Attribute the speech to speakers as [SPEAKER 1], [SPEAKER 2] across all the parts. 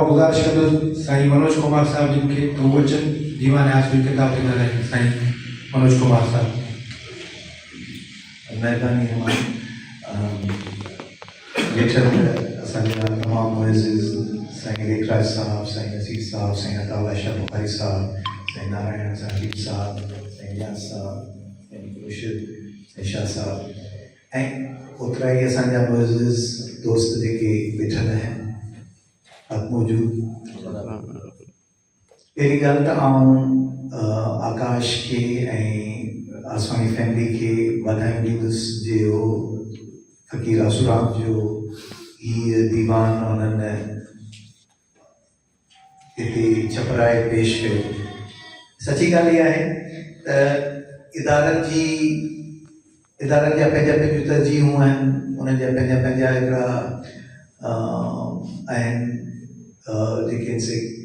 [SPEAKER 1] अलावा गुज़ारिश कंदुसि साईं मनोज कुमार साहब जिन खे तो वो अचनि दीवान आसवी किताब लिखंदा आहिनि साईं मनोज कुमार साहब।
[SPEAKER 2] महिरबानी वेठल असांजा तमामु मुइज़िज़ साईं लेखराज साहब, साईं अज़ीज़ साहब, साईं अताउल्लाह शाह बुखारी साहब, साईं नारायण साहिब साहब, साईं नियाज़ साहब, साईं मुर्शिद, साईं शाह साहब ऐं ओतिरा ई असांजा मुइज़िज़ दोस्त जेके वेठल आहिनि मौजूद। पहिरीं ॻाल्हि त आउं आकाश खे ऐं आसवानी फैमिली खे वाधायूं ॾींदुसि जो फ़क़ीर आसूराम जो हीअ दीवान उन्हनि हिते छपराए पेश कयो। सची ॻाल्हि इहा आहे त इदारनि जा पंहिंजा पंहिंजूं तरजीहूं आहिनि, उन्हनि जा पंहिंजा पंहिंजा हिकिड़ा आहिनि जेके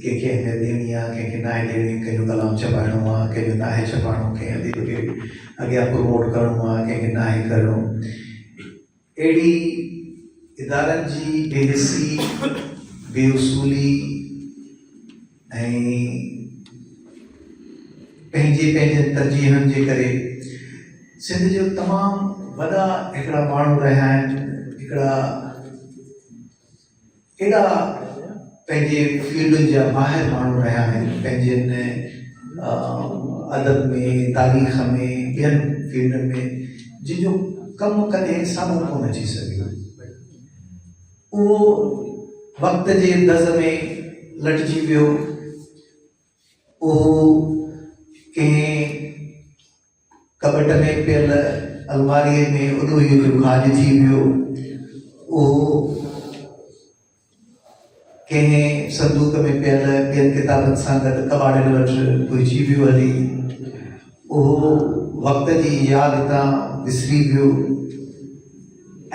[SPEAKER 2] कंहिंखे अहमियत ॾियणी आहे, कंहिंखे नाहे ॾियणी, कंहिंजो कलाम छपाइणो आहे, कंहिंजो नाहे छपाइणो, कंहिं अॻियां प्रमोट करिणो आहे, कंहिंखे नाहे करिणो। अहिड़ी इदारनि जी बेहिसी, बेउसूली ऐं पंहिंजनि तरजीहनि जे करे सिंध जो तमामु वॾा हिकिड़ा माण्हू रहिया आहिनि, हिकिड़ा एॾा पंहिंजे फील्डुनि जा माहिर माण्हू रहिया आहिनि, पंहिंजनि अदब में, तारीख़ में, ॿियनि फील्डनि में जंहिंजो कमु कॾहिं साम्हूं कोन अची सघियो। उहो वक़्त जे दज़ में लटिजी वियो, उहो कंहिं कबट में पियल अलमारीअ में उॾोही जो खाज थी वियो, उहो कंहिं संदूक में पियल ॿियनि किताबनि सां गॾु कबाड़नि वटि भुलिजी वियो हली, उहो वक़्त जी यादि तां विसरी वियो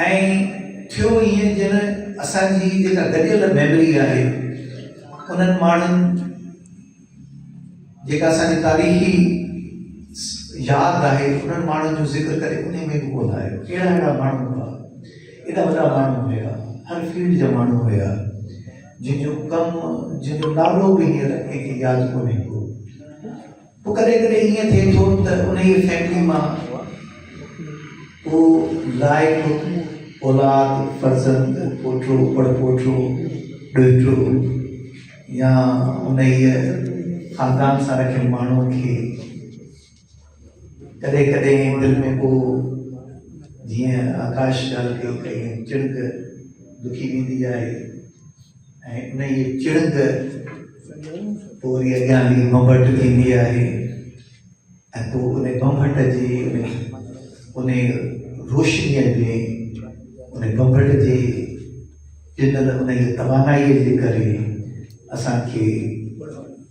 [SPEAKER 2] ऐं थियो ईअं ॼण असांजी जेका गॾियल मेमरी आहे उन्हनि माण्हुनि जेका असांजी तारीख़ी यादि आहे उन्हनि माण्हुनि जो ज़िक्र करे उन में बि ॿुधायो। कहिड़ा अहिड़ा माण्हू हुआ, एॾा वॾा माण्हू हुया, हर फील्ड जा माण्हू हुया जंहिंजो कमु, जंहिंजो नालो बि हींअर कंहिंखे यादि कोन्हे को। पोइ कॾहिं कॾहिं ईअं थिए थो त उन ई फैमिली मां उहो लाइक़ु औलाद, फर्ज़ंद, पोटो, पड़पोटो, ॾोहिटो या उन ई ख़ानदान सां रखियल माण्हूअ खे कॾहिं कॾहिं दिलि में को जीअं आकाश ॻाल्हि कई कई चिड़क दुखी वेंदी आहे ऐं उन जी चिड़क पोइ वरी अॻियां हली भंभट थींदी आहे ऐं पोइ उन भंभट जे उन रोशनीअ में, उन भंभट जे ॾिनल उन जी तवानाईअ जे करे असांखे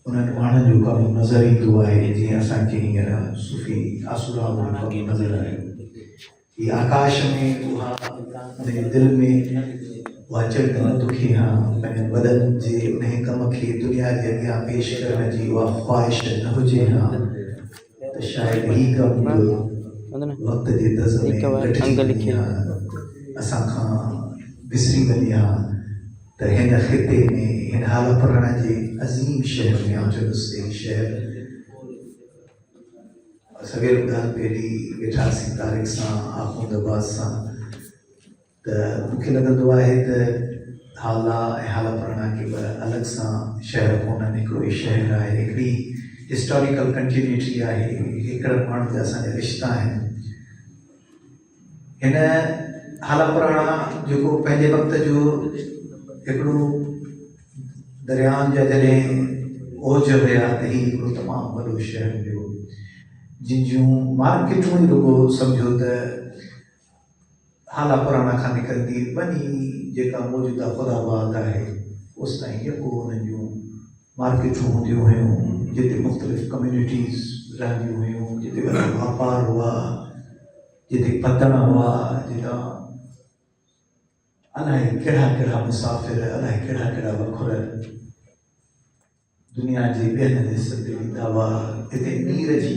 [SPEAKER 2] उन्हनि माण्हुनि जो कमु नज़र ईंदो आहे। जीअं असांखे हींअर सूफ़ी आसूराम जो कमु नज़र आयो, हीअ आकाश में उहा उनजे दिलि में उहा चिड़क न दुखी हा, पंहिंजनि वॾनि जे उन कम खे दुनिया जे अॻियां पेश करण जी उहा ख़्वाहिश न हुजे हा त शायदि हीअ कमु वक़्त जे दज़ में लटिजी हा, असां खां विसरी वञे हा त हिन ख़िते में, हिन हाल पढ़ण जे अज़ीम शहर में आउं चवंदुसि शहर सवेल ॻाल्हि पहिरीं वेठासीं तारीख़ सां, आख़ुंद आबाद सां, त मूंखे लॻंदो आहे त हाला ऐं हाल पढ़णा के ॿ अलॻि सां शहर कोन्हनि। हिकिड़ो ई शहर आहे, हिकिड़ी हिस्टोरिकल कंटिन्यूटी आहे, हिकिड़े माण्हू जा असांजा रिश्ता आहिनि। हिन हाल पढ़णा जेको पंहिंजे वक़्त जो हिकिड़ो दरियाउनि जा जॾहिं ओज हुया त हीउ हिकिड़ो तमामु वॾो शहर हुयो जंहिंजूं मार्केटूं ई रुगो सम्झो त हाला पुराणा खां निकिरंदी वञी जेका मौजूदा ख़ुदाबाद आहे उस ताईं जेको उन्हनि जूं मार्केटूं हूंदियूं हुयूं, जिते मुख़्तलिफ़ कम्यूनिटीज़ रहंदियूं हुयूं, जिते वॾा वापार हुआ, जिते पतण हुआ, जितां अलाए कहिड़ा कहिड़ा मुसाफ़िर, अलाए कहिड़ा कहिड़ा वखुर दुनिया जे ॿियनि हिसनि ते वेंदा हुआ। हिते नीर जी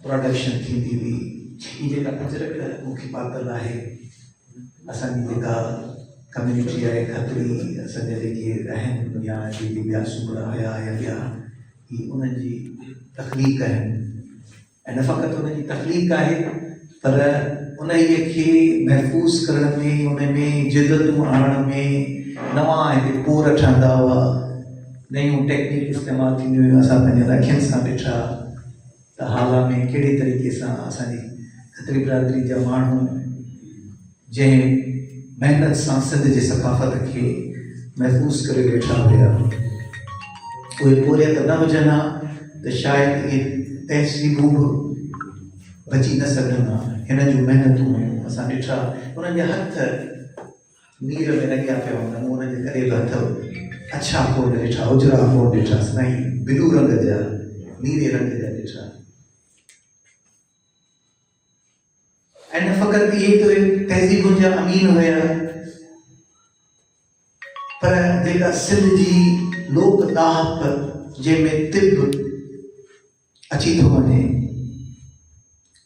[SPEAKER 2] प्रोडक्शन थींदी हुई। हीअ जेका अजरक मूंखे पातल आहे, असांजी जेका कम्युनिटी आहे खतरी असांजा जेके आहिनि या जेके ॿिया सूबड़ा हुया या ॿिया ही उन्हनि जी तख़लीक़ आहिनि ऐं न फ़क़ति उन्हनि जी तख़लीक़ आहे पर उन खे महफ़ूज़ करण में उन में जिदतूं आणण में नवां हिते पोर ठहंदा हुआ नयूं टेक्निक इस्तेमालु थींदियूं हुयूं असां पंहिंजे अखियुनि सां ॾिठा त हाल में कहिड़े तरीक़े सां असांजी खतरी बिरादरी जा माण्हू जंहिं मेहनत सां सिंध जी सकाफ़त खे महफ़ूज़ करे वेठा हुया उहे पोरियत न हुजनि हा त शायदि इहे तहसीबूं बि बची न सघनि हा हिन जूं महिनतूं हुयूं असां ॾिठा उन्हनि जा हथ नीर में लॻिया पिया हूंदा उन्हनि जे करे बि हथ अछा कोन ॾिठा उजरा कोन ॾिठा साईं बिलू रंग जा नीरे रंग जा ॾिठा ऐं न फ़क़ति इहे त तहज़ीबुनि जा अमीन हुया पर जेका सिंध जी लोक दाहप जंहिंमें तिब अची थो वञे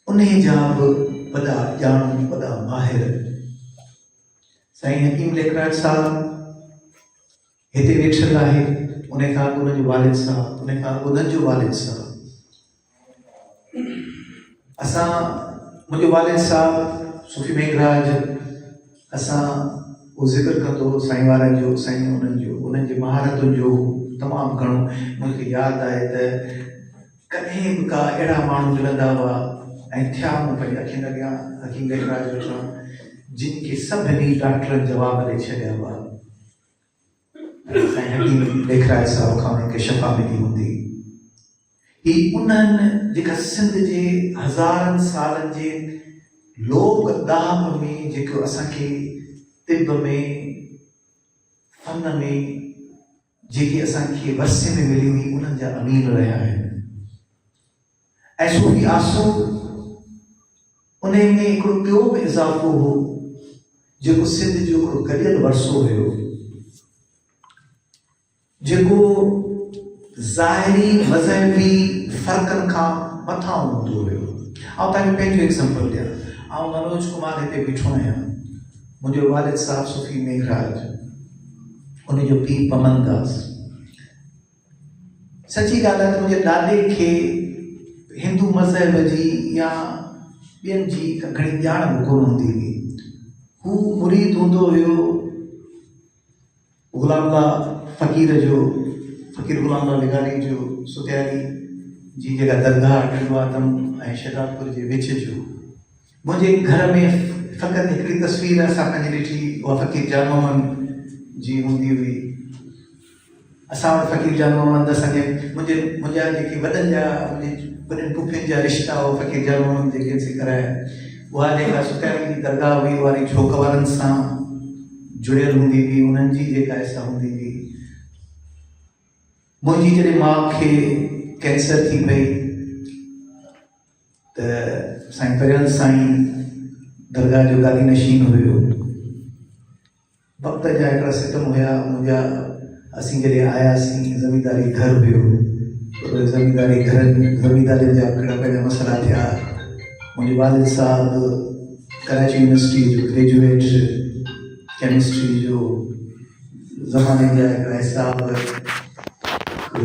[SPEAKER 2] उन जा बि वॾा ॼाण वॾा माहिर साईं हकीम लेखराज साहब हिते वेठल आहे उन खां अॻु उनजो वालिद साहब उन खां अॻु उन्हनि जो वालिद साहब असां मुंहिंजो वालिद साहब सूफ़ी मेघराज असां उहो ज़िक्र कंदो साईं वारनि जो साईं उन्हनि जी महारतुनि जो तमामु घणो मूंखे यादि आहे त कॾहिं बि का अहिड़ा माण्हू मिलंदा हुआ ऐं थिया मूं पंहिंजे अखियुनि अॻियां हकीम लेखराज वेठा जिन खे सभिनी डॉक्टरनि जवाब ॾेई छॾिया हुआ साईं हकीम लेखराज साहब खां उन्हनि खे शफ़ा मिली हूंदी ही उन्हनि जेका सिंध जे हज़ारनि सालनि जे लोक दाहप में जेको असांखे तिब में फन में जेके असांखे वरसे में मिली हुई उन्हनि जा अमीर रहिया आहिनि ऐं सूफ़ी आसू उन में हिकिड़ो ॿियो बि इज़ाफ़ो हो जेको सिंध जो हिकिड़ो गॾियल वरसो हुयो जेको ज़ाहिरी मज़हबी फ़र्क़नि खां मथां हूंदो हुयो आउं तव्हांखे पंहिंजो एग्ज़ाम्पल ॾियां आउं मनोज कुमार हिते बीठो आहियां मुंहिंजो वालिद साहब सूफ़ी मेघराज उनजो पीउ पमनदास सची ॻाल्हि आहे त मुंहिंजे ॾाॾे खे हिंदू मज़हब जी या ॿियनि जी घणी ॼाण बि कोन हूंदी हुई हू मुरीद हूंदो हुयो ग़ुलामला फ़क़ीर ग़ुलामला लिगारी जो सुत्यारी जी जेका दरगाह टिंडवातम ऐं शहदादपुर जे विच जो मुंहिंजे घर में फ़क़ति हिकिड़ी तस्वीर असां पंहिंजी ॾिठी उहा फ़क़ीर जान मोहम्मद जी हूंदी हुई असां वटि फ़क़ीर जान मोहम्मद असांजे मुंहिंजा जेके वॾनि जा वॾनि पुफियुनि जा रिश्ता हो फ़क़ीर जान मोहम्मद जेके ज़िक्र आहे उहा जेका सुत्यारी जी दरगाह हुई वारी छोक वारनि सां जुड़ियल हूंदी हुई उन्हनि जी जेका हिसा हूंदी हुई मुंहिंजी जॾहिं माउ खे कैंसर थी पई त साईं परियल साईं दरगाह जो गादी नशीन हुयो वक़्त जा हिकिड़ा सितम हुया मुंहिंजा असीं जॾहिं आयासीं ज़मींदारी घर हुयो ज़मींदारी जा कहिड़ा पंहिंजा मसइला थिया मुंहिंजे वालिद साहब कराची यूनिवर्सिटी जो ग्रेजुएट केमिस्ट्री जो ज़माने जा हिकिड़ा हिसाब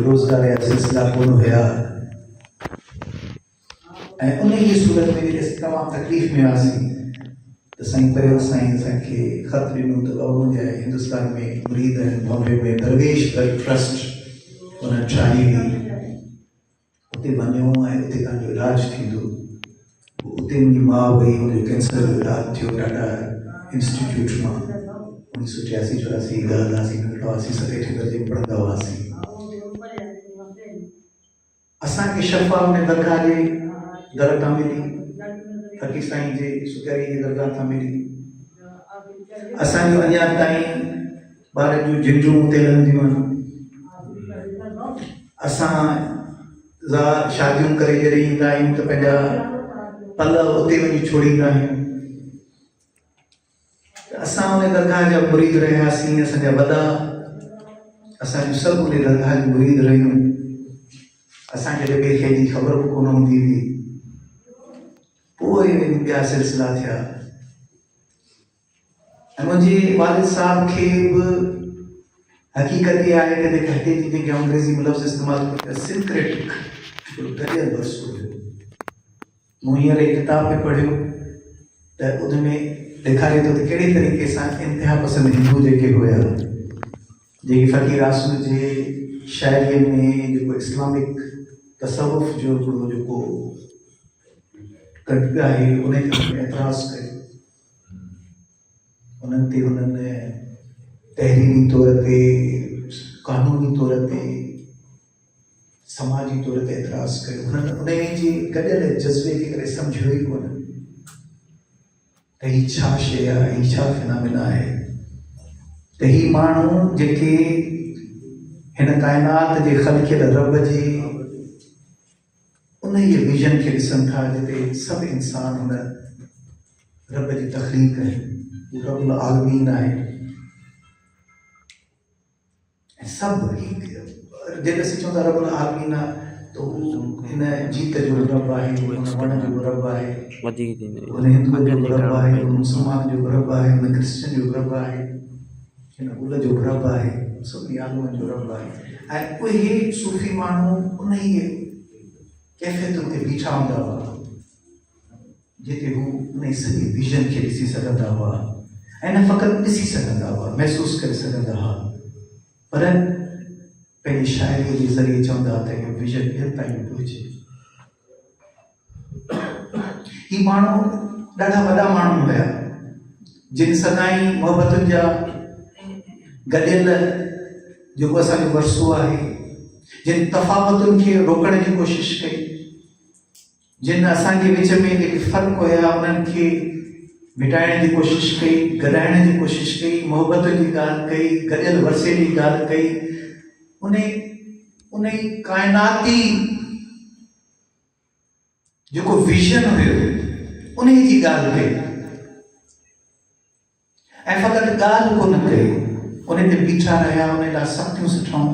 [SPEAKER 2] रोज़गार जा सिलसिला कोन हुया ऐं उन जी सूरत में जॾहिं असीं तमामु तकलीफ़ में हुआसीं त साईं परियल साईं असांखे ख़त ॾिनो त मुंहिंजा हिंदुस्तान में मुरीद आहिनि बॉम्बे में दरवेश ट्रस्ट उन्हनि ठाही हुई उते वञो ऐं उते तव्हांजो इलाजु थींदो उते मुंहिंजी माउ वई हुनजो कैंसर जो इलाजु थियो टाटा इंस्टीट्यूट मां 1983-84 ॻाल्हि असीं नंढा हुआसीं 7 दर्जे में पढ़ंदा हुआसीं असांखे शफ़ा में दरगाह जे दर तां मिली फ़क़ीर साईं जे सुत्यारी जी दरगाह तां मिली असांजो अञा ताईं ॿारनि जूं झिंडूं उते हलंदियूं आहिनि असां शादियूं करे जॾहिं ईंदा आहियूं त पंहिंजा पल उते वञी छोड़ींदा आहियूं असां उन दरगाह जा मुरीद रहियासीं असांजा वॾा असांजूं सभु उन दरगाह जी मुरीद रहियूं असांखे त ॿिए कंहिंजी ख़बर बि कोन हूंदी हुई पोइ ॿिया सिलसिला थिया ऐं मुंहिंजे वालिद साहब खे बि हक़ीक़त इहा आहे कि कहते जी जेके अंग्रेज़ी में लफ़्ज़ इस्तेमालु कयो सिंक्रेटिक गॾियल वरसो हुयो। मूं हींअर हिकु किताब में पढ़ियो त उन में ॾेखारे थो त कहिड़े तरीक़े सां इंतिहा पसंद हिंदू जेके हुया, जेके फ़क़ीर आसूर जे शाइरीअ में जेको इस्लामिक तसवुफ़ जो हिकिड़ो जेको कटु आहे उन ते एतिराज़ कयो, उन्हनि ते हुननि तहरीरी तौर ते, कानूनी तौर ते, समाजी तौर ते एतिराज़ कयो। हुननि उन जे गॾियल जज़्बे खे करे सम्झियो ई कोन त ही छा शइ आहे, ही छा फिनामिना आहे, त ही माण्हू जेके हिन काइनात जे ख़लक़ियल रब जे उन ई विजन खे ॾिसनि था जिते सभु इंसान हुन रब जी तख़लीक़ आहे, रब आलमीन आहे ऐं सभु जॾहिं असीं चऊं था रब आलमीन आहे त हू हिन जीत जो रब आहे, हुन वण जो रब आहे, हुन हिंदुअ जो रब आहे, हुन मुस्लमान जो रब आहे, हुन क्रिश्चन जो रब आहे, हिन गुल जो रब आहे, सभिनी आलमनि जो रब आहे। ऐं उहे सूफ़ी माण्हू उन ई कैफ़ियतुनि ते बीठा हूंदा हुआ जिते हू उन सॼे विजन खे ॾिसी सघंदा हुआ ऐं न फ़क़ति ॾिसी सघंदा हुआ, महसूसु करे सघंदा हुआ, पर पंहिंजी शाइरीअ जे ज़रिए चवंदा हुआ त इहो विजन ॿियनि ताईं पहुचे। ही माण्हू ॾाढा वॾा माण्हू हुया जिन सदाई मोहबतुनि जा गॾियल जेको असांजो वरसो आहे, जिन तफ़ावतुनि खे रोकण जी कोशिशि कई, जिन असांजे विच में जेके फ़र्क़ु हुया उन्हनि खे मिटाइण जी कोशिशि कई, गॾाइण जी कोशिशि कई, मोहबतुनि जी ॻाल्हि कई, गॾियल वरसे जी ॻाल्हि कई, उन काइनाती जेको विजन हुयो उन जी ॻाल्हि कई ऐं फ़क़ति ॻाल्हि कोन कई, उन ते बीठा रहिया, उन लाइ सख़्तियूं सुठाऊं।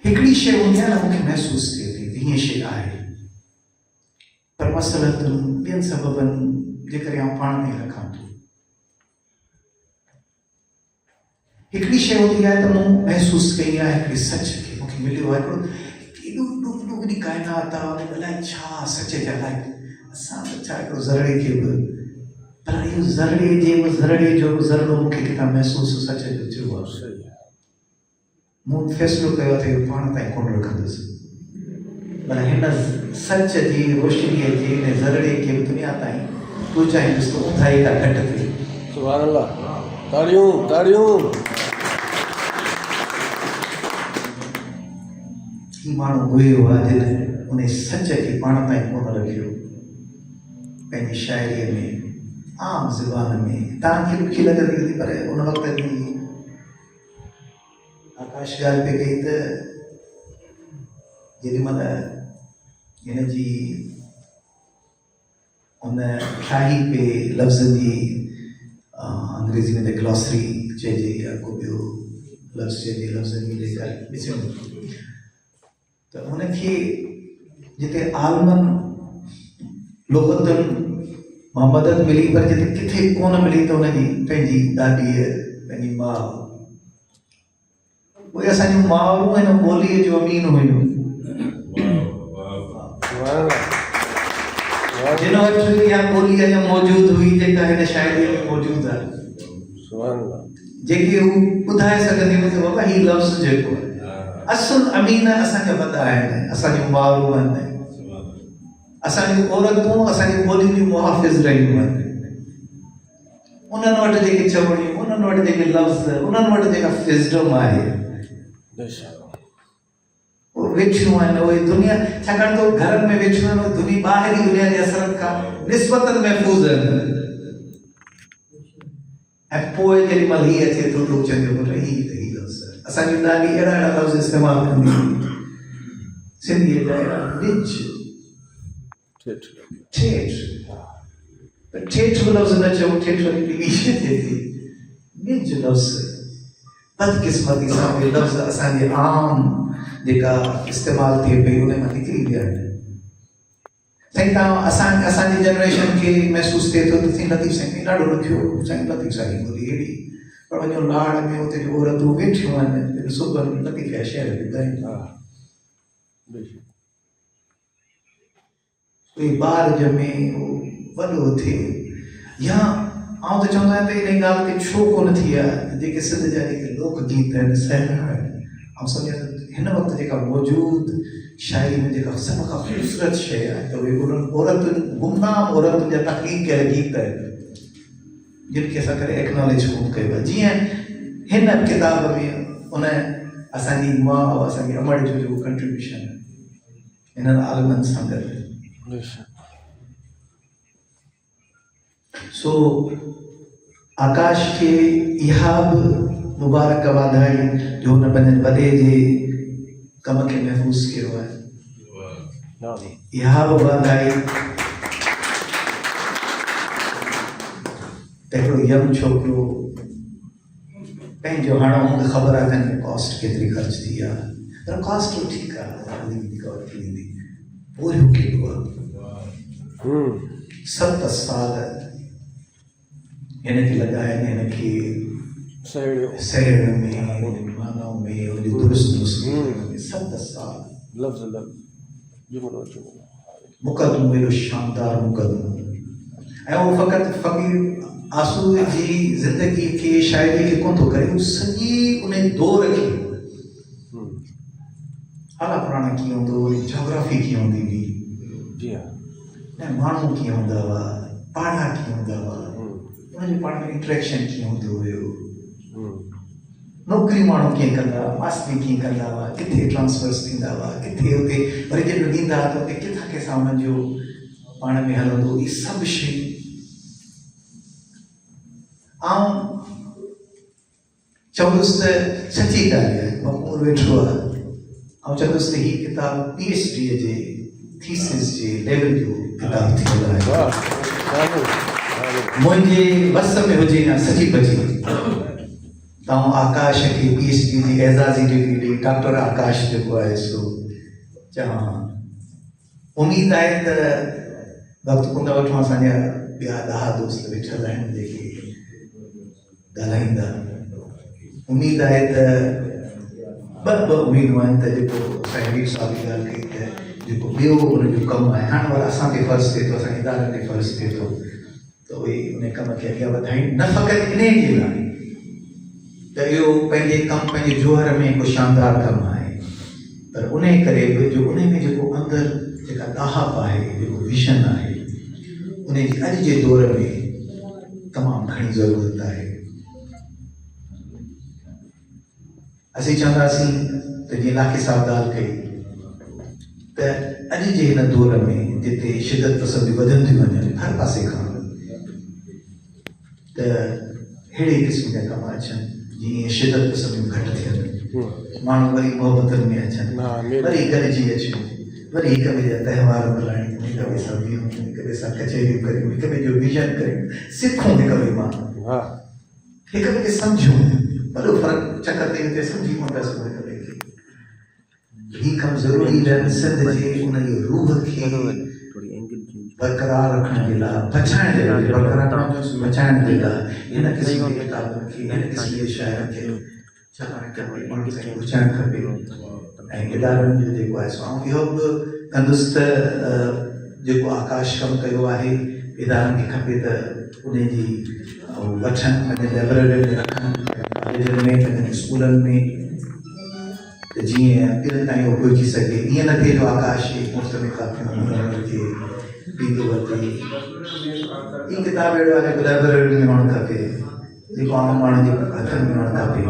[SPEAKER 2] हिकिड़ी शइ हूंदी आहे न मूंखे महसूसु थिए थी त हीअं शइ आहे, पर मसलतुनि ॿियनि सबबनि जे करे आउं पाण में रखां थो। हिकिड़ी शइ हूंदी आहे त मूं महसूसु कई आहे हिकिड़ी सच खे, मूंखे मिलियो आहे हिकिड़ो केॾो वॾी काइनात आहे, उन अलाए छा सच जे अलाए असां त छा हिकिड़ो ज़रड़े खे बि, पर इहो ज़रड़े जो ज़रड़ो मूंखे किथां महसूसु सच जो थियो आहे। मूं फ़ैसिलो कयो त इहो पाण ताईं कोन रखंदुसि, पर हिन सच जी रोशनीअ जे हिन ज़रड़े खे बि दुनिया ताईं पहुचाईंदुसि त ऊंधाई खां घटि थिए।
[SPEAKER 3] सुभाणे अल्लाह, ताड़ियूं ताड़ियूं।
[SPEAKER 2] ही माण्हू उहे हुआ जिन उन सच खे पाण ताईं कोन रखियो, पंहिंजी शाइरीअ में, आम ज़ुबान में। तव्हांखे ॾुखी लॻंदी हुई, पर उन वक़्त जी आकाश ॻाल्हि पई कई त जेॾीमहिल हिन जी उन ठाही पे लफ़्ज़नि जी अंग्रेज़ी में त ग्लॉसरी चइजे या को ॿियो लफ़्ज़ चइजे, लफ़्ज़नि जी जेका ॾिसूं त हुनखे जिते आलमनि लुग़तुनि मां मदद मिली, पर जिते किथे कोन मिली त हुनजी पंहिंजी ॾाॾीअ, पंहिंजी माउ, उहे असांजूं माउरूं हिन ॿोलीअ जो अमीन हुयूं जिन वटि इहा ॿोली अञा मौजूदु हुई, जेका हिन शाइरीअ में मौजूदु आहे, जेके हू ॿुधाए सघंदियूं त बाबा हीउ लफ़्ज़ जेको आहे असुल अमीन असांजा वॾा आहिनि, असांजूं माउरूं आहिनि, असांजूं औरतूं असांजी ॿोलियुनि जूं मुहाफ़िज़ रहियूं आहिनि। उन्हनि वटि जेके चवणियूं, उन्हनि वटि जेके लफ़्ज़, उन्हनि वटि जेका विज़डम आहे वेठियूं आहिनि, उहे दुनिया, छाकाणि त घरनि में वेठियूं आहिनि, दुनिया ॿाहिरी दुनिया जे असरनि खां निस्बतनि महफ़ूज़ आहिनि। ऐं पोइ जेॾी महिल हीअ अचे थो त चवंदो पुट हीअ त हीअ लफ़्ज़ आहे। असांजी ॾाढी अहिड़ा लफ़्ज़ इस्तेमालु कंदी हुई सिंधीअ जा, अहिड़ा निज ठेठ, ठेठ लफ़्ज़ न चऊं, ठेठ वरी ॿी शइ थिए थी, निज लफ़्ज़, बदकिस्मती सां उहे लफ़्ज़ असांजे आम जेका इस्तेमालु थिए पई उन मां निकिरी विया आहिनि। साईं तव्हां असांजी जनरेशन खे महसूसु थिए थो त साईं लतीफ़ साईं में ॾाढो ॾुखियो साईं लतीफ़ साईं ॿोली अहिड़ी पर वञो लाड़ में उते जो औरतूं वेठियूं आहिनि सुबुह लतीफ़ जा शेर ॿुधाइनि
[SPEAKER 3] हाँ बेशक
[SPEAKER 2] कोई ॿार ॼमे वॾो थिए या आउं त चवंदो आहियां त इन ॻाल्हि ते छो कोन थी आहे जेके सिंध जा जेके लोक गीत आहिनि सहना आहिनि ऐं सम्झां हिन वक़्तु जेका मौजूदु शाइरी में जेका सभ खां ख़ूबसूरत शइ आहे त उहे उन्हनि औरतुनि गुमनाम औरतुनि जा तकलीफ़ कयल गीत आहिनि जिन खे असां करे एक्नॉलेज कोन कयो आहे जीअं हिन किताब में उन असांजी माउ असांजी अमड़ जो जेको कंट्रीब्यूशन आहे हिननि आलमनि सां गॾु
[SPEAKER 3] बेशक
[SPEAKER 2] सो आकाश के इहा बि मुबारक वाधाई जो हुन पंहिंजे वॾे जे कम खे महफ़ूज़ कयो आहे
[SPEAKER 3] नाम
[SPEAKER 2] इहा बि वाधाई त हिकिड़ो यंग छोकिरो पंहिंजो हाणे मूंखे ख़बर आहे त कॉस्ट केतिरी ख़र्च थी आहे पर कॉस्ट ठीकु आहे कवर थी वेंदी पोइ केॾो आहे 7 साल हिनखे लॻाइनि हिनखे सहण में मानव में उनजी दुरुस्त 7 साल
[SPEAKER 3] लफ्ज़ जुमलो जुमलो
[SPEAKER 2] मुक़दमो एॾो शानदार मुक़दमो ऐं उहो फ़क़ति फ़क़ीर आसूर जी ज़िंदगी खे शाइरी खे कोन थो करे उहो सॼी उन दौर खे आला पुराणा कीअं हूंदो हुओ जोग्राफी कीअं हूंदी हुई
[SPEAKER 3] जी हाँ
[SPEAKER 2] ऐं माण्हू कीअं हूंदा हुआ पाड़ा कीअं हूंदा हुआ उनजो पाण में इंट्रेक्शन कीअं हूंदो हुयो नौकरी माण्हू कीअं कंदा हुआ मास्तरी कीअं कंदा हुआ किथे ट्रांसफर्स थींदा हुआ किथे हुते वरी जॾहिं ॾींदा हुआ त हुते किथां कंहिंसां उन्हनि जो पाण में हलंदो इहे सभु शयूं ऐं चवंदुसि त सची ॻाल्हि आहे मक़बूल वेठो आहे ऐं चवंदुसि त हीअ किताबु PhD जे थीसिस जे लेवल जो किताबु थियल आहे मुंहिंजे वस में हुजे या सची बची तव्हां आकाश खे PhD जी एज़ाज़ी डिग्री ॾेई डॉक्टर आकाश जेको आहे सो चवां उमेद आहे त वक़्तु कोन वठूं असांजा ॿिया 10 दोस्त वेठल आहिनि जेके ॻाल्हाईंदा उमेद आहे त ॿ उमेदूं आहिनि त जेको साईं साहब जी ॻाल्हि कई त जेको ॿियो उनजो कमु आहे हाणे वरी असां ते फ़र्ज़ु थिए थो असांजे इदारनि ते फ़र्ज़ु थिए थो त उहे उन कम खे अॻियां वधाइनि न फ़क़ति इन जे लाइ त इहो पंहिंजे कमु पंहिंजे जोहर में हिकु शानदार कमु आहे पर उन करे बि जो उन में जेको अंदरि जेका दाहप आहे जेको विज़न आहे उन जी अॼु जे दौर में तमामु घणी ज़रूरत आहे असीं चवंदासीं त जीअं लाकी साहब ॻाल्हि कई त अॼु जे हिन दौर में जिते शिदत पसंदियूं वधनि थियूं वञनि हर पासे खां त अहिड़े क़िस्म जा कम अचनि जीअं शिदत पसंदियूं घटि थियनि माण्हू वरी मोहबतनि में अचनि वरी गॾिजी अचूं वरी हिक ॿिए जा त्योहार मल्हायूं हिक ॿिए सां वियूं हिक ॿिए सां कचहरियूं करियूं हिक ॿिए जो विजन करियूं सिखूं हिक ॿिए मां हिक ॿिए खे सम्झूं वॾो फ़र्क़ु चकर ते हिते सम्झी कोन था सघूं हिक ॿिए खे ही कमु ज़रूरी आहिनि सिंध जे उन जी रूह खे बरक़रार रखण जे लाइ बचाइण जे लाइ बचाइण जे लाइ हिन क़िस्म जी किताबुनि खे हिन क़िस्म जे शाइरनि खे छाकाणि माण्हुनि खे बचाइणु खपे ऐं इदारनि जो जेको आहे सो ऐं इहो बि कंदुसि त जेको आकाश कमु कयो आहे इदारनि खे खपे त उन जी वठनि पंहिंजे लाइब्रेरी में रखनि कॉलेजनि में पंहिंजनि स्कूलनि में त जीअं ॿियनि ताईं उहो पहुची सघे ईअं न थिए जो आकाश मुफ़्त में कापियूं ॾींदो वरिते ही किताब अहिड़ो आहे जेको लाइब्रेरी में हुअणु खपे जेको आम माण्हुनि जे हथनि में हुअणु खपे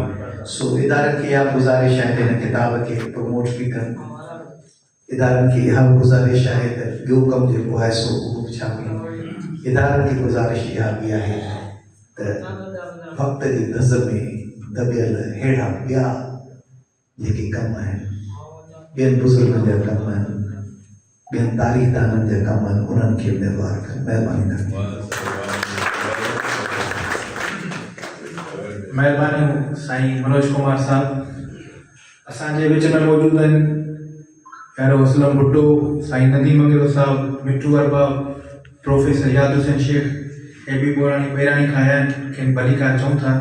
[SPEAKER 2] सो इदारनि खे इहा गुज़ारिश आहे त हिन किताब खे प्रमोट बि कनि इदारनि खे इहा बि गुज़ारिश आहे त ॿियो कमु जेको आहे सो उहो बि छापे इदारनि खे गुज़ारिश इहा बि आहे त वक़्त जी नज़ में दबियल अहिड़ा ॿिया जेके कम आहिनि ॿियनि बुज़ुर्गनि जा कम आहिनि ॿियनि तारीख़दाननि जा कम आहिनि उन्हनि खे व्यवहार कनि महिरबानी कनि
[SPEAKER 1] महिरबानी साईं मनोज कुमार साहब असांजे विच में मौजूदु आहिनि प्यारो असलम भुट्टो, साईं नदीम अगिरो साहब, मिठू अरबा, प्रोफेसर याद हुसैन शेख, ए बि ॿोराणी ॿेराणी खां आया आहिनि, खेनि भली कार चऊं था।